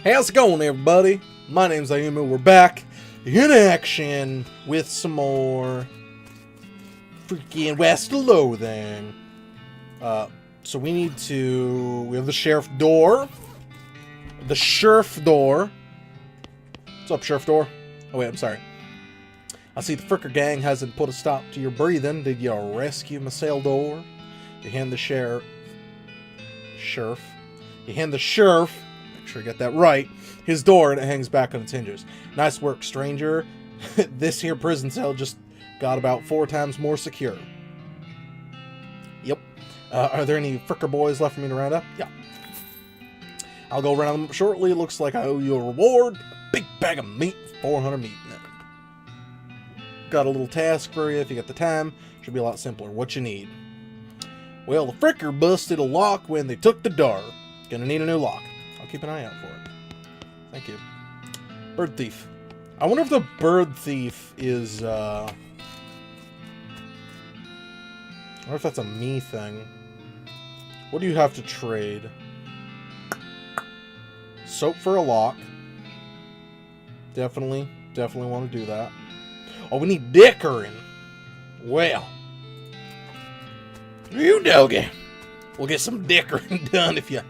How's it going, everybody? My name's Ayumu. We're back in action with some more freaking West Loathing. So we have the sheriff door. The sheriff door. What's up, sheriff door? Oh wait, I'm sorry. I see the fricker gang hasn't put a stop to your breathing. Did you rescue my cell door? You hand the sheriff. You hand the sheriff. Make sure you get that right. His door, and it hangs back on its hinges. Nice work, stranger. This here prison cell just got about 4 times more secure. Yep. Are there any fricker boys left for me to round up? Yeah. I'll go round them up shortly. Looks like I owe you a reward. A big bag of meat, 400 meat in it. Got a little task for you if you get the time. Should be a lot simpler. What you need? Well, the fricker busted a lock when they took the door. Gonna need a new lock. I'll keep an eye out for it. Thank you. Bird thief. I wonder if the bird thief is, I wonder if that's a me thing. What do you have to trade? Soap for a lock. Definitely want to do that. Oh, we need dickering. Well. You doggy. We'll get some dickering done if you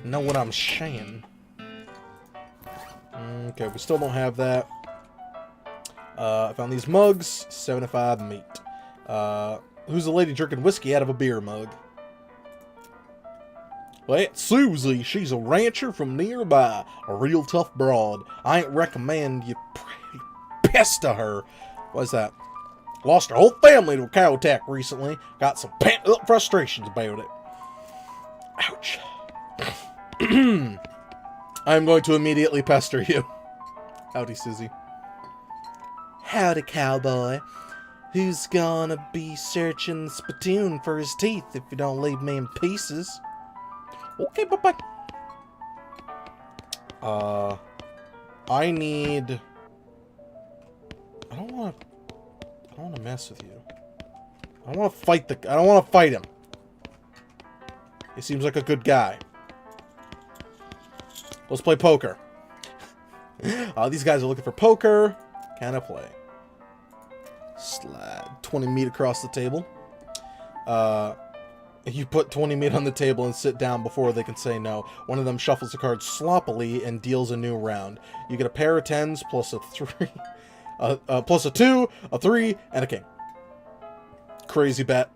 know what I'm saying. Okay, we still don't have that. I found these mugs. 75 meat. Who's the lady drinking whiskey out of a beer mug? Well, that's Susie. She's a rancher from nearby. A real tough broad. I ain't recommend you pester her. What's that? Lost her whole family to a cow attack recently. Got some pent-up frustrations about it. Ouch. I'm going to immediately pester you. Howdy, Susie. Howdy, cowboy. Who's gonna be searching the spittoon for his teeth if you don't leave me in pieces? Okay, bye-bye. I don't want to mess with you. I don't want to fight him. He seems like a good guy. Let's play poker. These guys are looking for poker. Can I play? Slide 20 meat across the table. You put 20 meat on the table and sit down before they can say no. One of them shuffles the cards sloppily and deals a new round. You get a pair of 10s plus a 3, plus a 2, a 3, and a king. Crazy bet.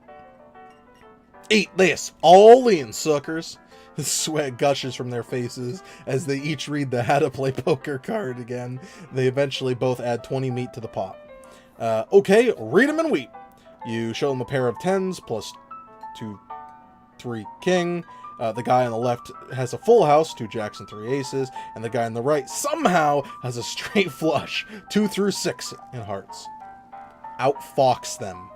Eat this. All in, suckers. The sweat gushes from their faces as they each read the how to play poker card again. They eventually both add 20 meat to the pot. Okay, read them and weep. You show them a pair of 10s plus 2, 3 king. The guy on the left has a full house, 2 jacks and 3 aces. And the guy on the right somehow has a straight flush, 2 through 6 in hearts. Outfox them.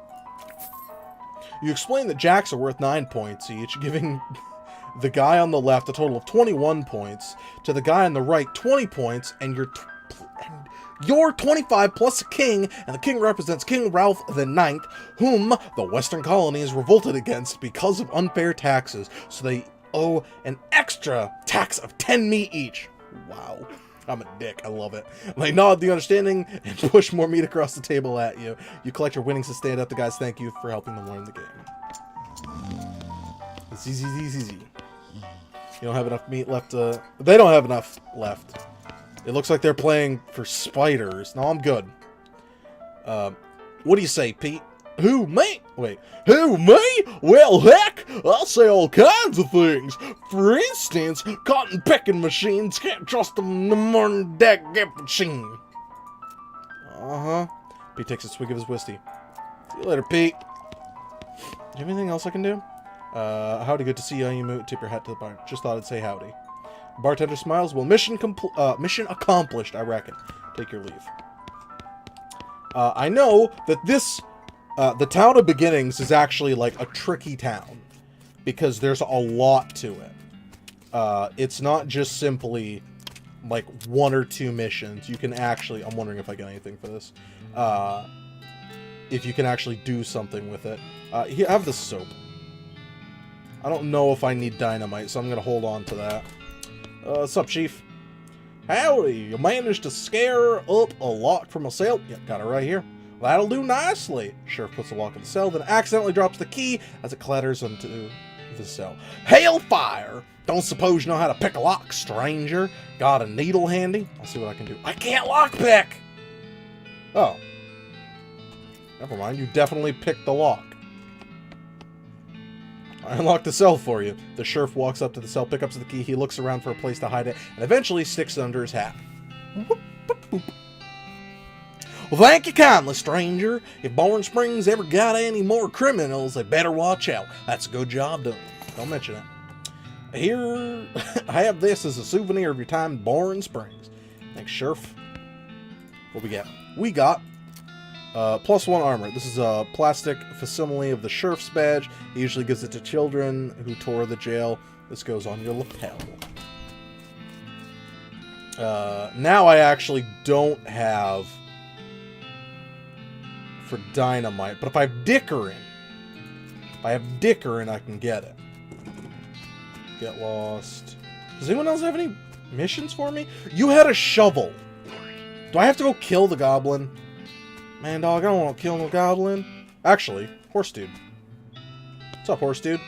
You explain that jacks are worth 9 points each, giving the guy on the left a total of 21 points, to the guy on the right 20 points, and your 25 plus a king, and the king represents King Ralph the Ninth, whom the Western colonies revolted against because of unfair taxes, so they owe an extra tax of 10 meat each. Wow. I'm a dick. I love it. They nod the understanding and push more meat across the table at you. You collect your winnings to stand up. The guys thank you for helping them learn the game. It's easy, easy, easy. You don't have enough meat left to... They don't have enough left. It looks like they're playing for spiders. No, I'm good. What do you say, Pete? Who, me? Wait. Who, me? Well, heck, I'll say all kinds of things. For instance, cotton picking machines can't trust them in the modern daggone machine. Uh-huh. Pete takes a swig of his whiskey. See you later, Pete. Do you have anything else I can do? Howdy, good to see you, Ayumu. Tip your hat to the bar. Just thought I'd say howdy. Bartender smiles. Well, mission accomplished, I reckon. Take your leave. I know that this, the town of Beginnings is actually, like, a tricky town. Because there's a lot to it. It's not just simply, like, 1 or 2 missions. You can actually... I'm wondering if I get anything for this. If you can actually do something with it. Here, have the soap. I don't know if I need dynamite, so I'm going to hold on to that. What's up, Chief? Howdy, you managed to scare up a lock from a cell? Yep, got it right here. That'll do nicely. Sheriff puts the lock in the cell, then accidentally drops the key as it clatters onto the cell. Hellfire! Don't suppose you know how to pick a lock, stranger? Got a needle handy? I'll see what I can do. I can't lockpick! Oh. Never mind, you definitely picked the lock. I unlocked the cell for you. The sheriff walks up to the cell, picks up the key, he looks around for a place to hide it, and eventually sticks it under his hat. Whoop, boop, boop. Well, thank you kindly, stranger. If Bourne Springs ever got any more criminals, they better watch out. That's a good job done. Don't mention it. Here, I have this as a souvenir of your time in Bourne Springs. Thanks, Sheriff. What we got? We got +1 armor. This is a plastic facsimile of the Sheriff's badge. He usually gives it to children who tour the jail. This goes on your lapel. Now I actually don't have for dynamite, but if I have Dickerin, I can get it. Get lost. Does anyone else have any missions for me? You had a shovel. Do I have to go kill the goblin? Man, dog, I don't want to kill no goblin. Actually, horse dude. What's up, horse dude?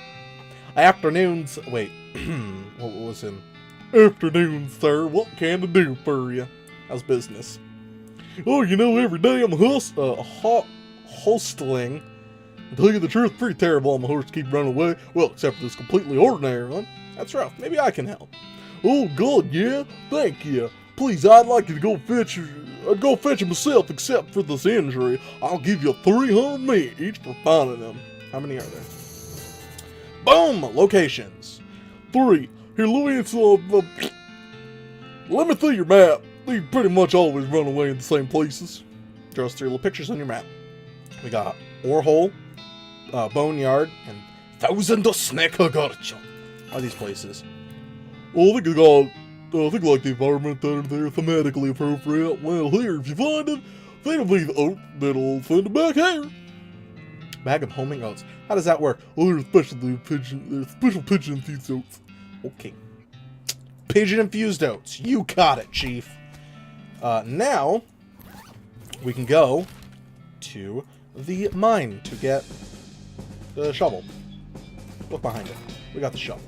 Afternoons. Wait, what was him? Afternoon, sir. What can I do for you? How's business? Oh, you know, every day I'm hustling. To tell you the truth, pretty terrible on my horse keep running away. Well, except for this completely ordinary one. That's rough. Maybe I can help. Oh, God, yeah? Thank you. Please, I'd like you to go fetch. I'd go fetch him myself, except for this injury. I'll give you 300 meat each for finding them. How many are there? Boom! Locations. 3. Here, Louis, let me see your map. You pretty much always run away in the same places. Draws 3 little pictures on your map. We got Orhole, Boneyard, and Thousand of Snake Garcha. What are these places? Well, I think like the environment that are there thematically appropriate. Well, here, if you find it, that'll be the oat that'll send it back here. Bag of homing oats. How does that work? Well, there's special pigeon-infused oats. Okay. Pigeon-infused oats. You got it, Chief. Now, we can go to the mine to get the shovel. Look behind it. We got the shovel.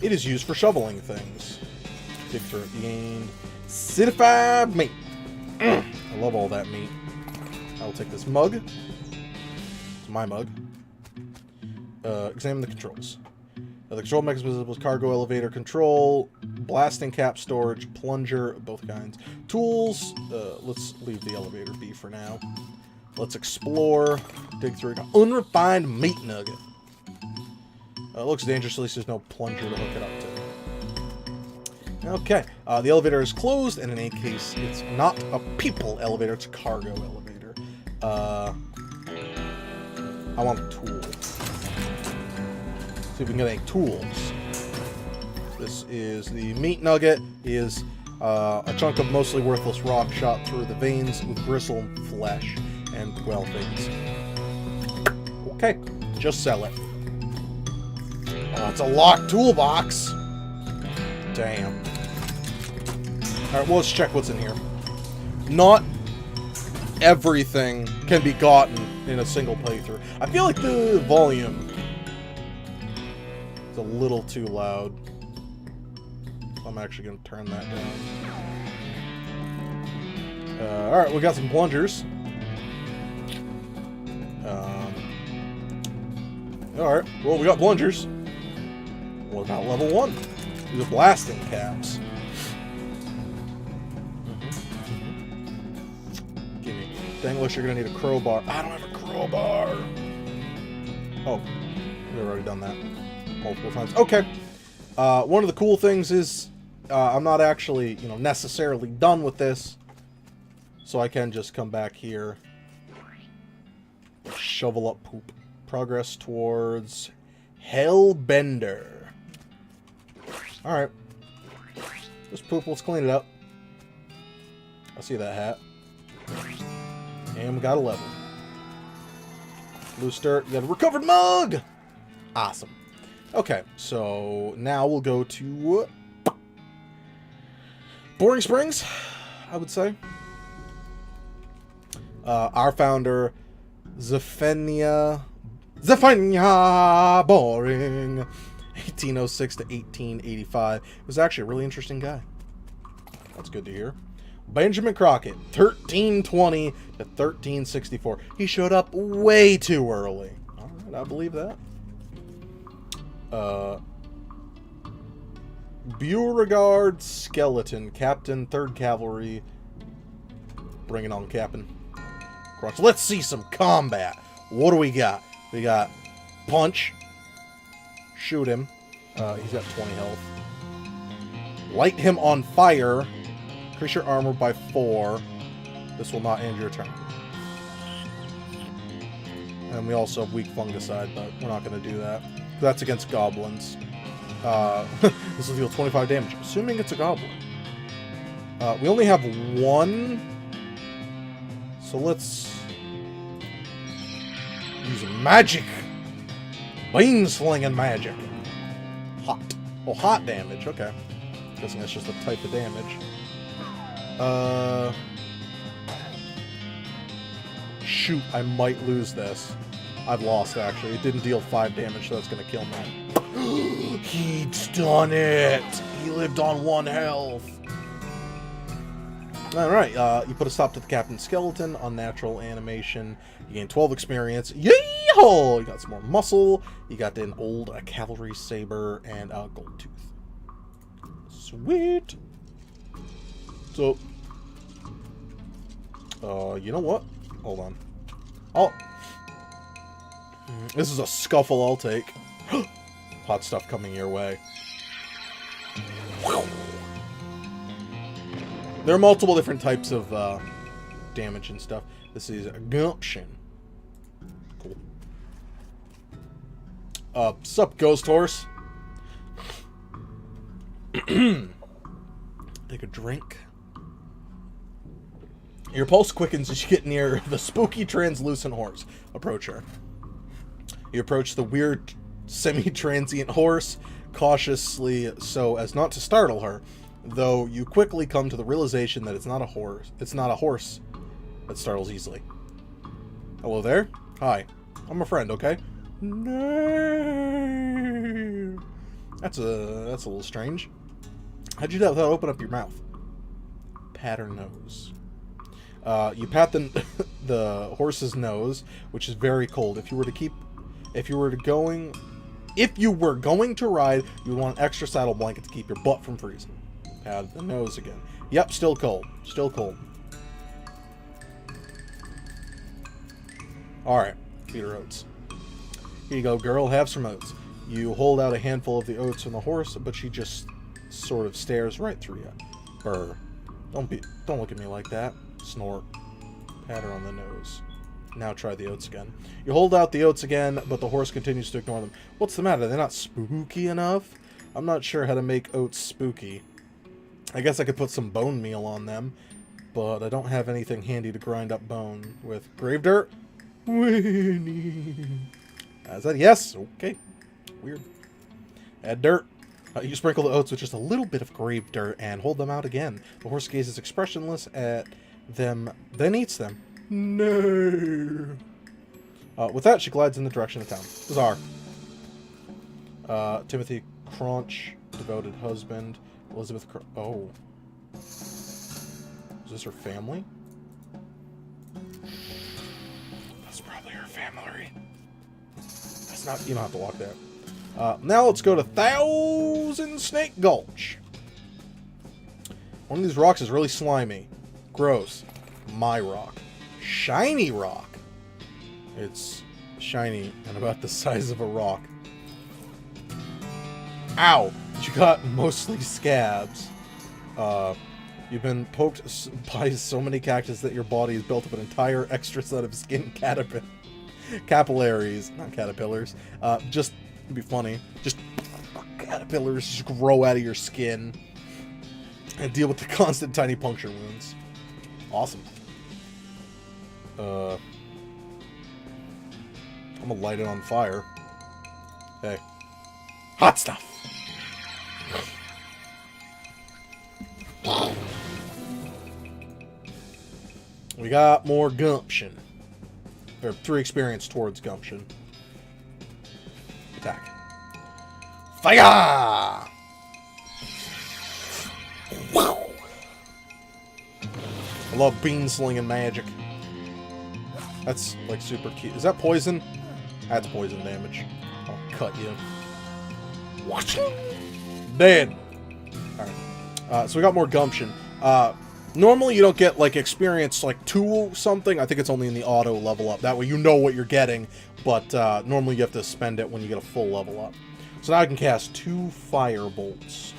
It is used for shoveling things. Dig for it. Gained certified meat. I love all that meat. I will take this mug. It's my mug. Examine the controls. The control mechanism was cargo elevator control, blasting cap storage, plunger, both kinds. Tools. Let's leave the elevator be for now. Let's explore. Dig through. Unrefined meat nugget. It looks dangerous, at least there's no plunger to hook it up to. Okay, the elevator is closed, and in any case, it's not a people elevator, it's a cargo elevator. I want tools. See if we can get any tools. This is the meat nugget, is a chunk of mostly worthless rock shot through the veins with bristle flesh and, well, things. Okay, just sell it. Oh, it's a locked toolbox. Damn. Alright, well, let's check what's in here. Not everything can be gotten in a single playthrough. I feel like the volume is a little too loud. I'm actually going to turn that down. Alright, we got some plungers. Alright, well, we got plungers. What about level 1? These are blasting caps. Gimme. Danglish, you're gonna need a crowbar. I don't have a crowbar! Oh, we've already done that multiple times. Okay. One of the cool things is I'm not actually, necessarily done with this. So I can just come back here. Shovel up poop. Progress towards Hellbender. Alright. Just poop, let's clean it up. I see that hat. And we got a level. Loose dirt, you got a recovered mug! Awesome. Okay, so now we'll go to Boring Springs, I would say. Our founder, Zephania Boring, 1806 to 1885, was actually a really interesting guy. That's good to hear. Benjamin Crockett, 1320 to 1364. He showed up way too early. All right, I believe that. Beauregard Skeleton, Captain, 3rd Cavalry. Bring it on, Captain. Let's see some combat. What do we got? We got punch. Shoot him. He's got 20 health. Light him on fire. Increase your armor by 4. This will not end your turn. And we also have weak fungicide, but we're not going to do that. That's against goblins. This will deal 25 damage, assuming it's a goblin. We only have 1. So let's use magic. Beam slinging magic. Hot. Oh, hot damage. Okay. Guessing that's just a type of damage. Shoot, I might lose this. I've lost, actually. It didn't deal 5 damage, so that's going to kill me. He's done it! He lived on 1 health. Alright, you put a stop to the Captain Skeleton. Unnatural animation. You gain 12 experience. Yeehaw! You got some more muscle. You got an old cavalry saber and a gold tooth. Sweet! So, you know what? Hold on. Oh, this is a scuffle I'll take. Hot stuff coming your way. There are multiple different types of damage and stuff. This is gumption. Cool. Sup, Ghost Horse? Take a drink. Your pulse quickens as you get near the spooky translucent horse. Approach her. You approach the weird semi-transient horse, cautiously so as not to startle her, though you quickly come to the realization that it's not a horse. It's not a horse that startles easily. Hello there? Hi. I'm a friend, okay? No. That's a little strange. How'd you do that without opening up your mouth? Pat her nose. You pat the horse's nose, which is very cold. If you were going to ride, you would want an extra saddle blanket to keep your butt from freezing. Pat the nose again. Yep, still cold. Still cold. Alright, feed her oats. Here you go, girl, have some oats. You hold out a handful of the oats on the horse, but she just sort of stares right through you. Brr. Don't look at me like that. Snort. Pat her on the nose. Now try the oats again. You hold out the oats again, but the horse continues to ignore them. What's the matter? They're not spooky enough? I'm not sure how to make oats spooky. I guess I could put some bone meal on them, but I don't have anything handy to grind up bone with. Grave dirt? Winnie. Is that yes? Okay. Weird. Add dirt. You sprinkle the oats with just a little bit of grave dirt and hold them out again. The horse gazes expressionless at them, then eats them. No. With that, she glides in the direction of town. Bizarre. Timothy Crunch, devoted husband. Elizabeth oh. Is this her family? That's probably her family. That's not... You don't have to walk there. Now let's go to Thousand Snake Gulch. One of these rocks is really slimy. Gross. My rock. Shiny rock. It's shiny and about the size of a rock. Ow! You got mostly scabs. You've been poked by so many cactus that your body has built up an entire extra set of skin capillaries. Not caterpillars. Just, it'd be funny. Just caterpillars just grow out of your skin and deal with the constant tiny puncture wounds. Awesome. I'm gonna light it on fire. Hey. Hot stuff! We got more gumption. There are 3 experience towards gumption. Attack. Fire! Wow! I love bean slinging magic. That's like super cute. Is that poison? That's poison damage. I'll cut you. Watch it. Dead. Alright. So we got more gumption. Normally you don't get like experience like 2 something. I think it's only in the auto level up. That way you know what you're getting. But normally you have to spend it when you get a full level up. So now I can cast 2 fire bolts.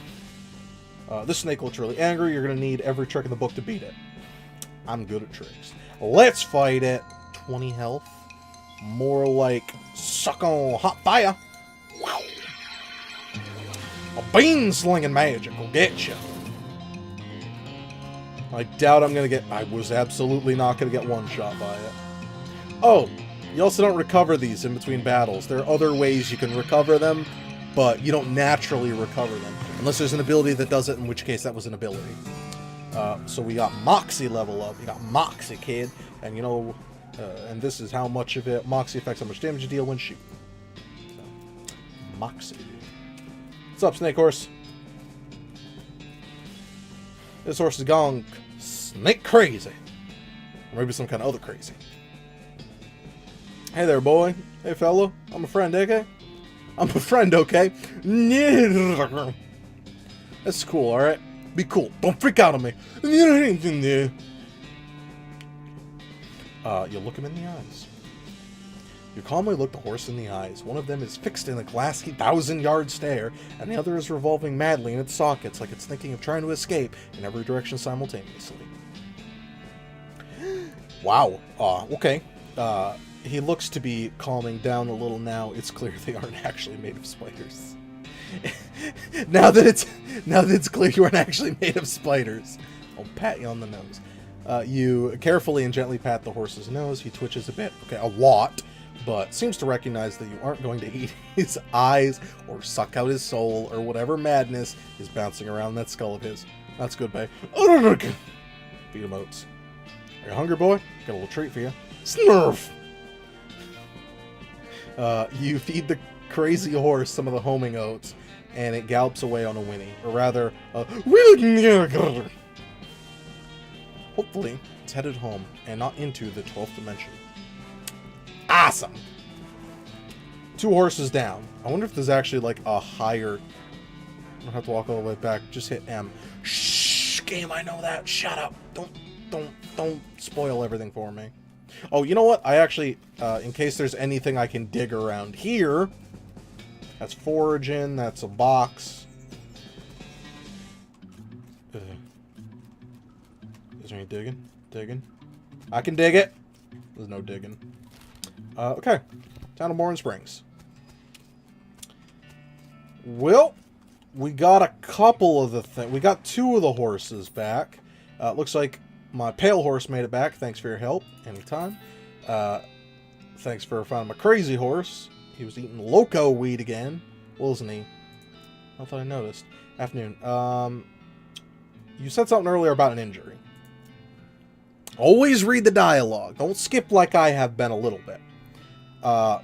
This snake looks really angry. You're going to need every trick in the book to beat it. I'm good at tricks. Let's fight it. 20 health. More like suck on hot fire. Wow. A bean slinging magic will get you. I doubt I'm going to get... I was absolutely not going to get one shot by it. Oh, you also don't recover these in between battles. There are other ways you can recover them, but you don't naturally recover them. Unless there's an ability that does it, in which case that was an ability. So we got Moxie level up. You got Moxie, kid. And you know... and this is how much of it... Moxie affects how much damage you deal when shooting. So, Moxie. What's up, Snake Horse? This horse is gone snake crazy. Or maybe some kind of other crazy. Hey there, boy. Hey, fella. I'm a friend, okay? I'm a friend, okay? That's cool, alright? Be cool. Don't freak out on me. You look him in the eyes. You calmly look the horse in the eyes. One of them is fixed in a glassy 1,000-yard stare, and the other is revolving madly in its sockets like it's thinking of trying to escape in every direction simultaneously. Wow. Okay. He looks to be calming down a little now. It's clear they aren't actually made of spiders. now that it's clear you aren't actually made of spiders. I'll pat you on the nose. You carefully and gently pat the horse's nose. He twitches a bit. Okay, a lot. But seems to recognize that you aren't going to eat his eyes or suck out his soul or whatever madness is bouncing around that skull of his. That's good, babe. Feed him oats. Are you hungry, boy? Got a little treat for you. Snurf! You feed the crazy horse some of the homing oats, and it gallops away on a whinny. Or rather, hopefully, it's headed home and not into the 12th dimension. Awesome! 2 horses down. I wonder if there's actually like a higher... I don't have to walk all the way back. Just hit M. Shh! Game, I know that. Shut up. Don't spoil everything for me. Oh, you know what? I actually, in case there's anything I can dig around here... That's foraging. That's a box. Is there any digging? Digging? I can dig it. There's no digging. Okay. Town of Morin Springs. Well, we got a couple of the things. We got 2 of the horses back. Looks like my pale horse made it back. Thanks for your help. Anytime. Thanks for finding my crazy horse. He was eating loco weed again. Wasn't he? I thought I noticed. Afternoon. You said something earlier about an injury. Always read the dialogue. Don't skip like I have been a little bit.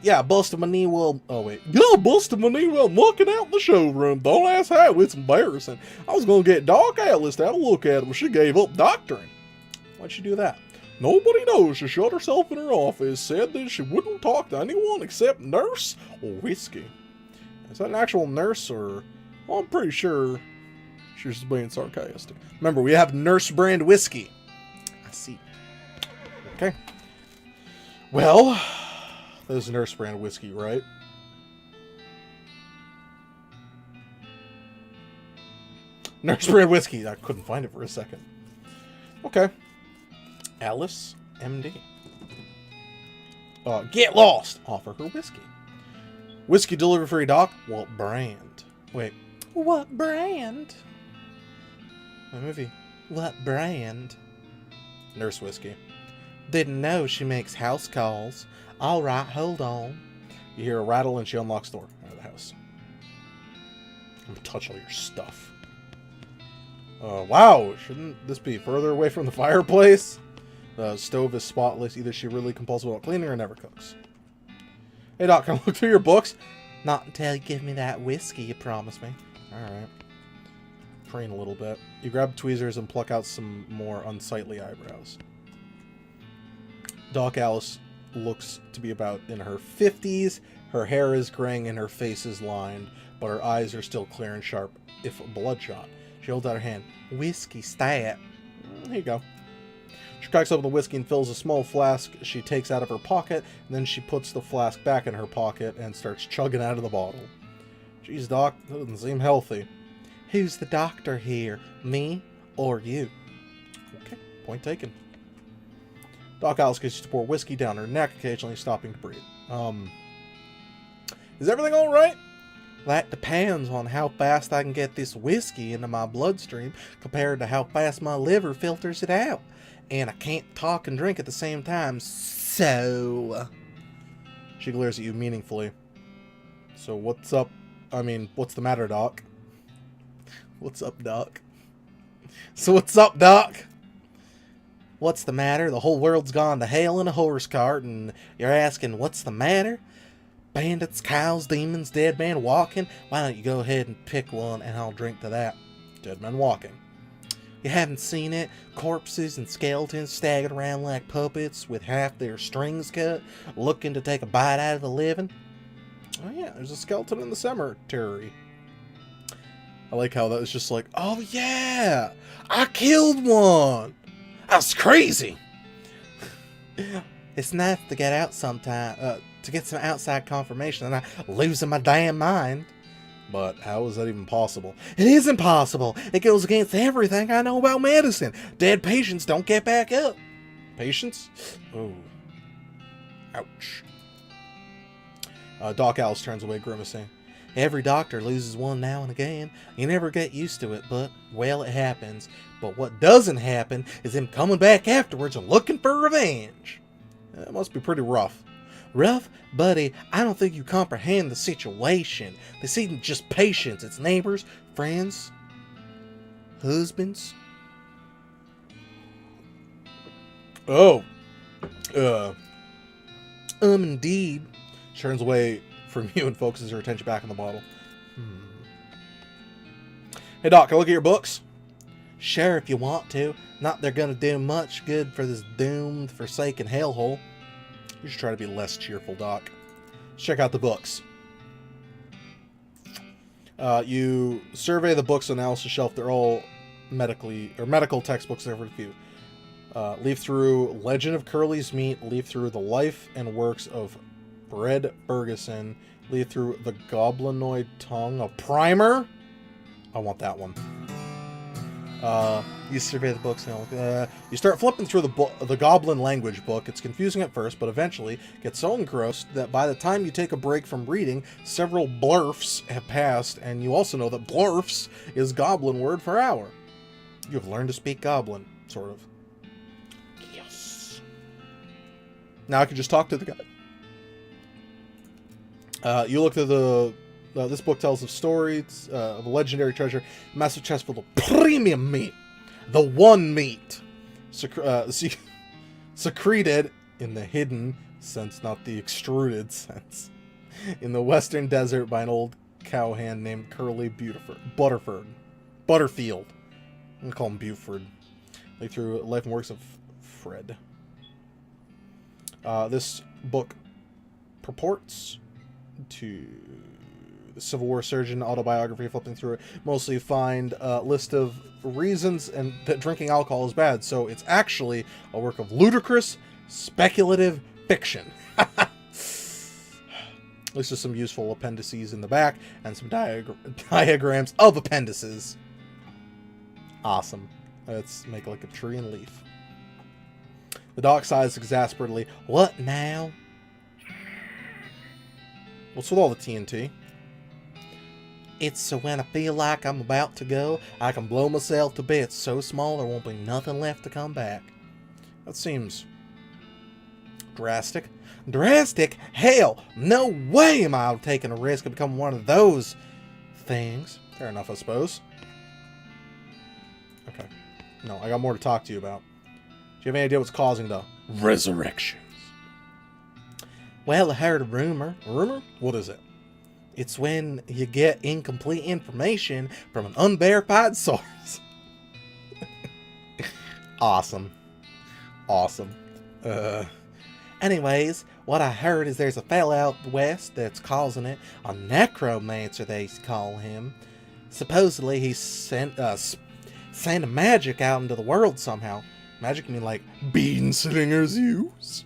Yeah, busted my knee while... Oh, wait. Yeah, busted my knee while mucking out in the showroom. Don't ask how. It's embarrassing. I was going to get Doc Atlas to have a look at it, but she gave up doctoring. Why'd she do that? Nobody knows. She shut herself in her office, said that she wouldn't talk to anyone except nurse or whiskey. Is that an actual nurse, or... Well, I'm pretty sure she's just being sarcastic. Remember, we have nurse brand whiskey. I see. Okay. Well... There's nurse brand whiskey, right? Nurse brand whiskey. I couldn't find it for a second. Okay. Alice, MD. Get lost. Offer her whiskey. Whiskey delivery free, Doc. What brand? Wait. What brand? A movie. What brand? Nurse whiskey. Didn't know she makes house calls. All right, hold on. You hear a rattle and she unlocks the door out of the house. I'm gonna touch all your stuff. Wow, shouldn't this be further away from the fireplace? The stove is spotless. Either she really compulsive about cleaning or never cooks. Hey, Doc, can I look through your books? Not until you give me that whiskey you promised me. Alright. Preen a little bit. You grab tweezers and pluck out some more unsightly eyebrows. Doc Alice looks to be about in her 50s. Her hair is graying and her face is lined, but her eyes are still clear and sharp, if bloodshot. She holds out her hand. Whiskey stat. Here you go. She cracks open the whiskey and fills a small flask she takes out of her pocket, and then she puts the flask back in her pocket and starts chugging out of the bottle. Geez, Doc, that doesn't seem healthy. Who's the doctor here? Me or you? Okay, point taken. Doc Alice gets to pour whiskey down her neck, occasionally stopping to breathe. Is everything alright? That depends on how fast I can get this whiskey into my bloodstream compared to how fast my liver filters it out. And I can't talk and drink at the same time, so... She glares at you meaningfully. So what's up? I mean, what's the matter, Doc? What's up, Doc? So what's up, Doc? What's the matter? The whole world's gone to hell in a horse cart, and you're asking, what's the matter? Bandits, cows, demons, dead man walking? Why don't you go ahead and pick one, and I'll drink to that. Dead man walking. You haven't seen it? Corpses and skeletons staggered around like puppets with half their strings cut, looking to take a bite out of the living? Oh yeah, there's a skeleton in the cemetery. I like how that was just like, oh yeah, I killed one. That's crazy. It's nice to get out sometime, to get some outside confirmation, and I'm losing my damn mind. But how is that even possible? It is impossible. It goes against everything I know about medicine. Dead patients don't get back up. Patients? Oh. Ouch. Doc Alice turns away, grimacing. Every doctor loses one now and again. You never get used to it, but, well, it happens. But what doesn't happen is him coming back afterwards and looking for revenge. That must be pretty rough. Rough? Buddy, I don't think you comprehend the situation. This isn't just patients. It's neighbors, friends, husbands. Oh. Indeed. She turns away from you and focuses her attention back on the bottle. Hey, Doc, can I look at your books? Sure, if you want to. Not they're gonna do much good for this doomed, forsaken hellhole. You should try to be less cheerful, Doc. Let's check out the books. You survey the books on Alice's shelf. They're all medical textbooks there for a few. Leaf through Legend of Curly's Meat. Leaf through The Life and Works of Fred Ferguson. Leaf through The Goblinoid Tongue. A primer? I want that one. You survey the books and you start flipping through the Goblin language book. It's confusing at first, but eventually get so engrossed that by the time you take a break from reading, several blurfs have passed, and you also know that blurfs is Goblin word for hour. You have learned to speak Goblin, sort of. Yes. Now I can just talk to the guy. You look through this book tells of stories of a legendary treasure, a massive chest full of premium meat. The one meat. Secreted in the hidden sense, not the extruded sense. In the western desert by an old cowhand named Curly Butterfield. I'm going to call him Buford. Like through Life and Works of Fred. This book purports to the Civil War surgeon autobiography. Flipping through it, mostly find a list of reasons and that drinking alcohol is bad. So it's actually a work of ludicrous, speculative fiction. There's just some useful appendices in the back and some diagrams of appendices. Awesome. Let's make like a tree and leaf. The doc sighs exasperatedly. What now? What's with all the TNT? It's so when I feel like I'm about to go, I can blow myself to bits so small there won't be nothing left to come back. That seems drastic. Drastic? Hell, no way am I taking a risk of becoming one of those things. Fair enough, I suppose. Okay. No, I got more to talk to you about. you have any idea what's causing the resurrections? Well, I heard a rumor. A rumor? What is it? It's when you get incomplete information from an unverified source. Awesome. Awesome. Anyways, what I heard is there's a fella out west that's causing it. A necromancer, they call him. Supposedly he's sending magic out into the world somehow. Magic mean like bean slingers use.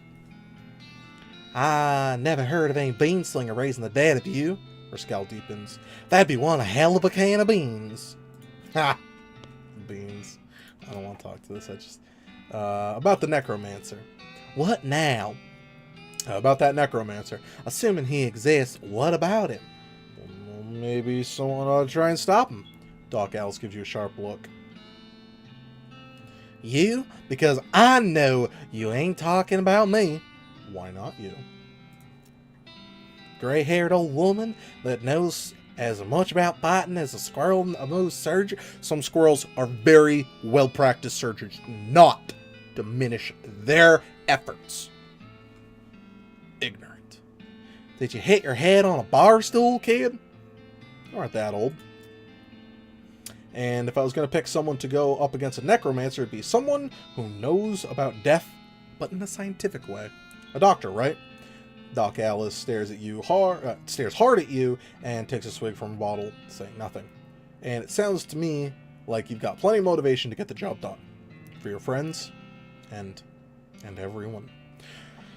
I never heard of any bean slinger raising the dead of you. Her scowl deepens. That'd be one hell of a can of beans. Ha! Beans. I don't want to talk to this. I just... about the necromancer. What now? About that necromancer. Assuming he exists, what about him? Well, maybe someone ought to try and stop him. Doc Alice gives you a sharp look. You? Because I know you ain't talking about me. Why not you? Gray-haired old woman that knows as much about fighting as a squirrel knows surgery. Some squirrels are very well-practiced surgeons. Not diminish their efforts. Ignorant. Did you hit your head on a bar stool, kid? You aren't that old. And if I was going to pick someone to go up against a necromancer, it'd be someone who knows about death, but in a scientific way. A doctor, right? Doc Alice stares hard at you and takes a swig from a bottle, saying nothing. And it sounds to me like you've got plenty of motivation to get the job done. For your friends and everyone.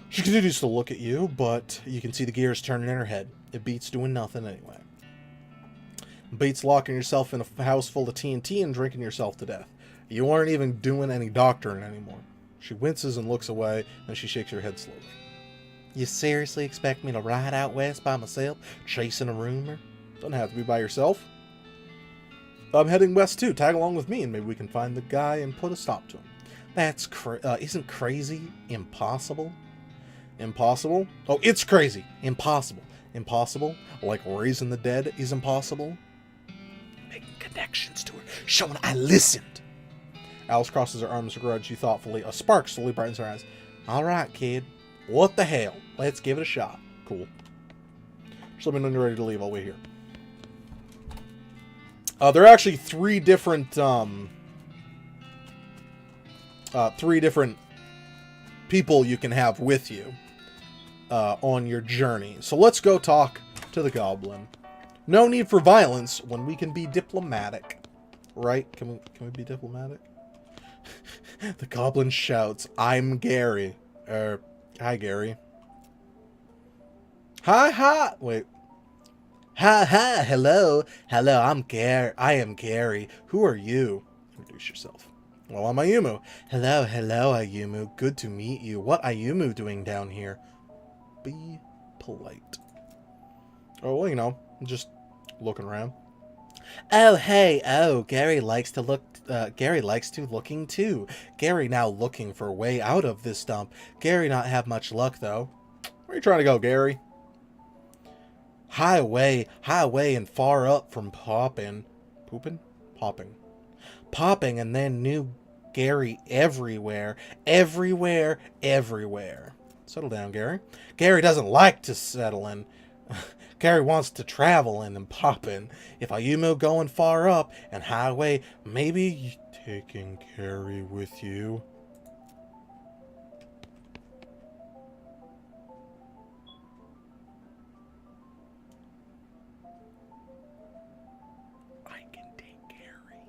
She continues to look at you, but you can see the gears turning in her head. It beats doing nothing anyway. It beats locking yourself in a house full of TNT and drinking yourself to death. You aren't even doing any doctoring anymore. She winces and looks away, and she shakes her head slowly. You seriously expect me to ride out west by myself, chasing a rumor? Doesn't have to be by yourself. I'm heading west too. Tag along with me, and maybe we can find the guy and put a stop to him. That's isn't crazy impossible? Impossible? Oh, it's crazy. Impossible. Impossible? Like raising the dead is impossible? Making connections to her, showing I listened. Alice crosses her arms and regards you thoughtfully. A spark slowly brightens her eyes. All right, kid. What the hell? Let's give it a shot. Cool. Just let me know when you're ready to leave. I'll wait here. There are actually three different people you can have with you on your journey. So let's go talk to the Goblin. No need for violence when we can be diplomatic. Right? Can we be diplomatic? The Goblin shouts, I'm Gary. Hi, Gary. Hi. Wait. Hi. Hello. I'm Gary. I am Gary. Who are you? Introduce yourself. Well, I'm Ayumu. Hello, Ayumu. Good to meet you. What Ayumu doing down here? Be polite. Oh, well, you know, just looking around. Oh, hey. Oh, Gary likes to looking too. Gary now looking for a way out of this dump. Gary not have much luck, though. Where are you trying to go, Gary? Highway and far up from popping, and then new Gary everywhere. Settle down, Gary. Gary doesn't like to settle in. Gary wants to travel and poppin'. If Ayumu going far up and highway, maybe taking Gary with you. I can take Gary.